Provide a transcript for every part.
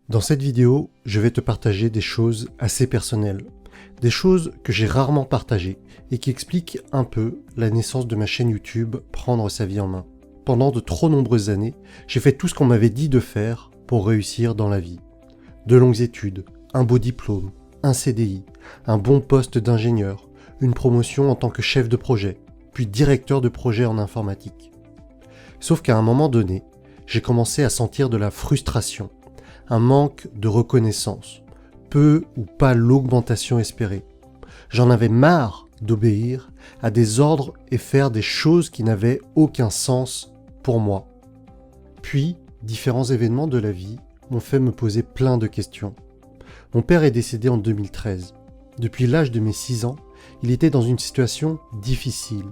Dans cette vidéo, je vais te partager des choses assez personnelles. Des choses que j'ai rarement partagées et qui expliquent un peu la naissance de ma chaîne YouTube Prendre sa vie en main. Pendant de trop nombreuses années, j'ai fait tout ce qu'on m'avait dit de faire pour réussir dans la vie. De longues études, un beau diplôme, un CDI, un bon poste d'ingénieur, une promotion en tant que chef de projet, puis directeur de projet en informatique. Sauf qu'à un moment donné, j'ai commencé à sentir de la frustration, un manque de reconnaissance, peu ou pas l'augmentation espérée. J'en avais marre d'obéir à des ordres et faire des choses qui n'avaient aucun sens pour moi. Puis, différents événements de la vie m'ont fait me poser plein de questions. Mon père est décédé en 2013. Depuis l'âge de mes 6 ans, il était dans une situation difficile.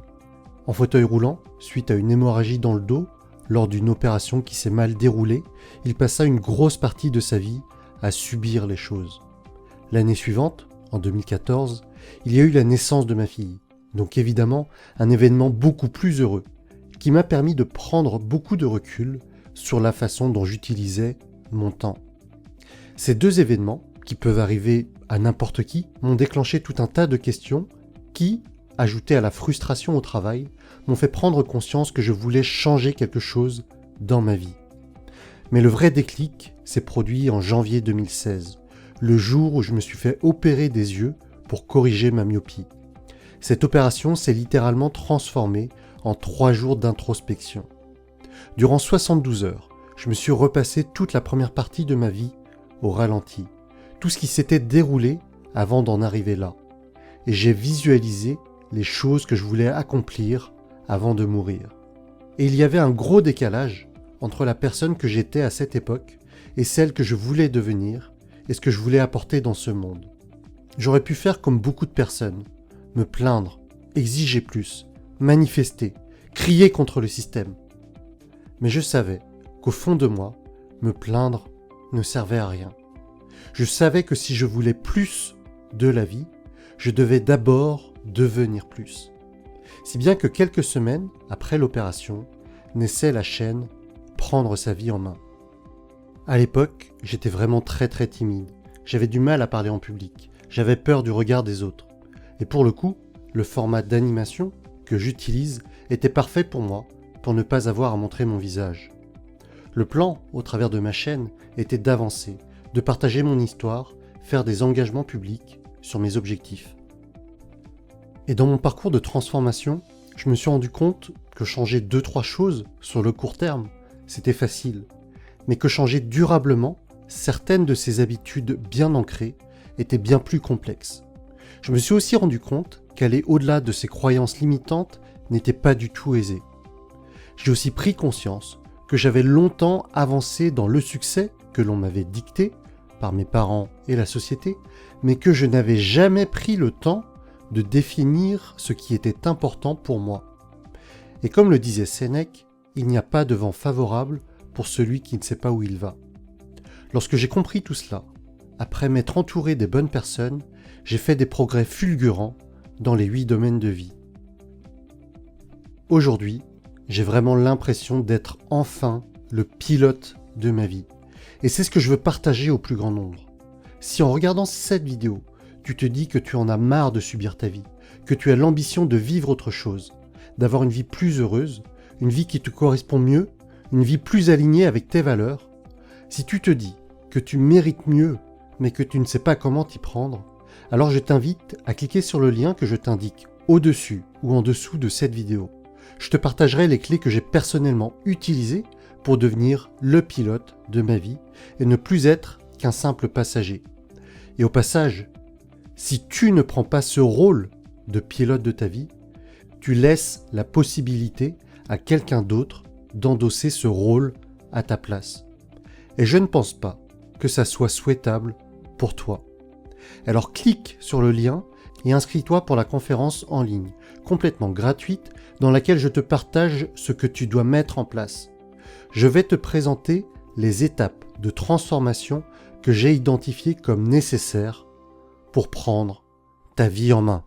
En fauteuil roulant, suite à une hémorragie dans le dos, lors d'une opération qui s'est mal déroulée, il passa une grosse partie de sa vie à subir les choses. L'année suivante, en 2014, il y a eu la naissance de ma fille. Donc évidemment, un événement beaucoup plus heureux, qui m'a permis de prendre beaucoup de recul sur la façon dont j'utilisais mon temps. Ces deux événements, qui peuvent arriver à n'importe qui, m'ont déclenché tout un tas de questions qui, ajoutées à la frustration au travail, m'ont fait prendre conscience que je voulais changer quelque chose dans ma vie. Mais le vrai déclic s'est produit en janvier 2016, le jour où je me suis fait opérer des yeux pour corriger ma myopie. Cette opération s'est littéralement transformée en 3 jours d'introspection. Durant 72 heures, je me suis repassé toute la première partie de ma vie au ralenti, tout ce qui s'était déroulé avant d'en arriver là. Et j'ai visualisé les choses que je voulais accomplir avant de mourir. Et il y avait un gros décalage entre la personne que j'étais à cette époque et celle que je voulais devenir et ce que je voulais apporter dans ce monde. J'aurais pu faire comme beaucoup de personnes, me plaindre, exiger plus, manifester, crier contre le système. Mais je savais qu'au fond de moi, me plaindre ne servait à rien. Je savais que si je voulais plus de la vie, je devais d'abord devenir plus. Si bien que quelques semaines après l'opération, naissait la chaîne Prendre sa vie en main. À l'époque, j'étais vraiment très timide. J'avais du mal à parler en public. J'avais peur du regard des autres. Et pour le coup, le format d'animation que j'utilise était parfait pour moi, pour ne pas avoir à montrer mon visage. Le plan, au travers de ma chaîne, était d'avancer, de partager mon histoire, faire des engagements publics sur mes objectifs. Et dans mon parcours de transformation, je me suis rendu compte que changer 2-3 choses sur le court terme, c'était facile, mais que changer durablement certaines de ces habitudes bien ancrées était bien plus complexe. Je me suis aussi rendu compte qu'aller au-delà de ces croyances limitantes n'était pas du tout aisé. J'ai aussi pris conscience que j'avais longtemps avancé dans le succès que l'on m'avait dicté par mes parents et la société, mais que je n'avais jamais pris le temps de définir ce qui était important pour moi. Et comme le disait Sénèque, il n'y a pas de vent favorable pour celui qui ne sait pas où il va. Lorsque j'ai compris tout cela, après m'être entouré des bonnes personnes, j'ai fait des progrès fulgurants dans les 8 domaines de vie. Aujourd'hui, j'ai vraiment l'impression d'être enfin le pilote de ma vie. Et c'est ce que je veux partager au plus grand nombre. Si en regardant cette vidéo, tu te dis que tu en as marre de subir ta vie, que tu as l'ambition de vivre autre chose, d'avoir une vie plus heureuse, une vie qui te correspond mieux, une vie plus alignée avec tes valeurs, si tu te dis que tu mérites mieux, mais que tu ne sais pas comment t'y prendre, alors je t'invite à cliquer sur le lien que je t'indique au-dessus ou en dessous de cette vidéo. Je te partagerai les clés que j'ai personnellement utilisées pour devenir le pilote de ma vie et ne plus être qu'un simple passager. Et au passage, si tu ne prends pas ce rôle de pilote de ta vie, tu laisses la possibilité à quelqu'un d'autre d'endosser ce rôle à ta place. Et je ne pense pas que ça soit souhaitable pour toi. Alors clique sur le lien et inscris-toi pour la conférence en ligne, complètement gratuite, dans laquelle je te partage ce que tu dois mettre en place. Je vais te présenter les étapes de transformation que j'ai identifiées comme nécessaires pour prendre ta vie en main.